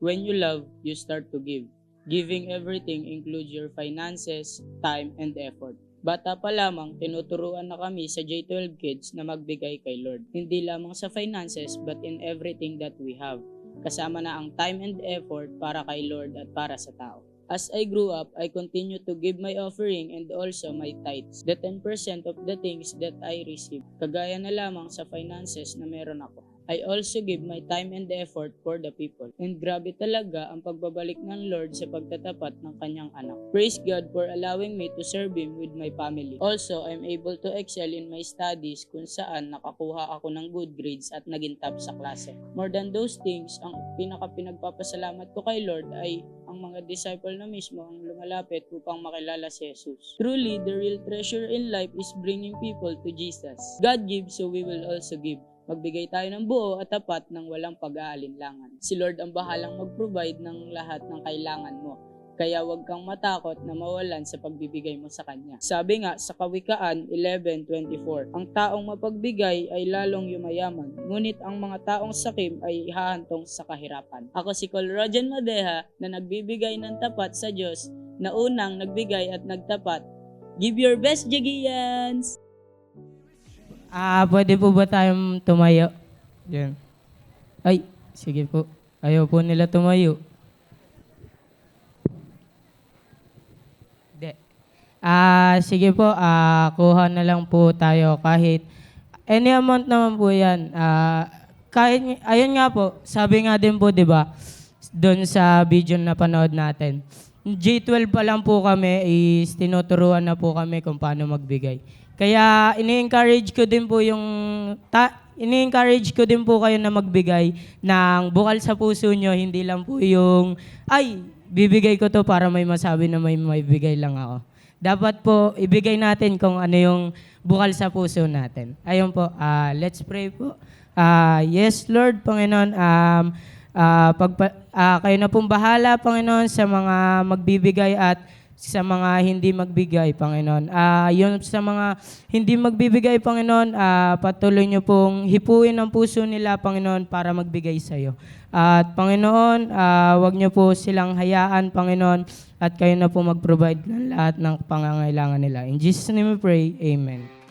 When you love, you start to give. Giving everything includes your finances, time, and effort. Bata pa lamang, tinuturuan na kami sa J12 Kids na magbigay kay Lord. Hindi lamang sa finances but in everything that we have. Kasama na ang time and effort para kay Lord at para sa tao. As I grew up, I continue to give my offering and also my tithes, the 10% of the things that I receive. Kagaya na lamang sa finances na meron ako. I also give my time and effort for the people. And grabe talaga ang pagbabalik ng Lord sa pagtatapat ng kanyang anak. Praise God for allowing me to serve Him with my family. Also, I'm able to excel in my studies kung saan nakakuha ako ng good grades at naging top sa klase. More than those things, ang pinaka-pinagpapasalamat ko kay Lord ay ang mga disciple na mismo ang lumalapit upang makilala si Jesus. Truly, the real treasure in life is bringing people to Jesus. God gives, so we will also give. Magbigay tayo ng buo at tapat ng walang pag-aalinlangan. Si Lord ang bahalang mag-provide ng lahat ng kailangan mo. Kaya huwag kang matakot na mawalan sa pagbibigay mo sa Kanya. Sabi nga sa Kawikaan 11:24, ang taong mapagbigay ay lalong yumayaman, ngunit ang mga taong sakim ay hahantong sa kahirapan. Ako si Col Rojan Madeha na nagbibigay ng tapat sa Diyos, na unang nagbigay at nagtapat. Give your best, Jagians! Pwede po ba tayong tumayo? Yan. Ay, sige po. Ayaw po nila tumayo. Hindi. Sige po, kuha na lang po tayo kahit any amount naman po yan. Kahit, ayun nga po, sabi nga din po, di ba, doon sa video na panood natin. J12 pa lang po kami is tinuturuan na po kami kung paano magbigay. Kaya ini-encourage ko din po ini-encourage ko din po kayo na magbigay ng bukal sa puso nyo, hindi lang po yung ay, bibigay ko to para may masabi na may maibigay lang ako. Dapat po ibigay natin kung ano yung bukal sa puso natin. Ayun po, let's pray po. Yes, Lord, Panginoon, kayo na pong bahala, Panginoon, sa mga magbibigay at sa mga hindi magbigay, Panginoon. Yun sa mga hindi magbibigay, Panginoon, patuloy niyo pong hipuin ang puso nila, Panginoon, para magbigay sa iyo. At Panginoon, wag niyo po silang hayaan, Panginoon, at kayo na po mag-provide ng lahat ng pangangailangan nila. In Jesus' name we pray, Amen.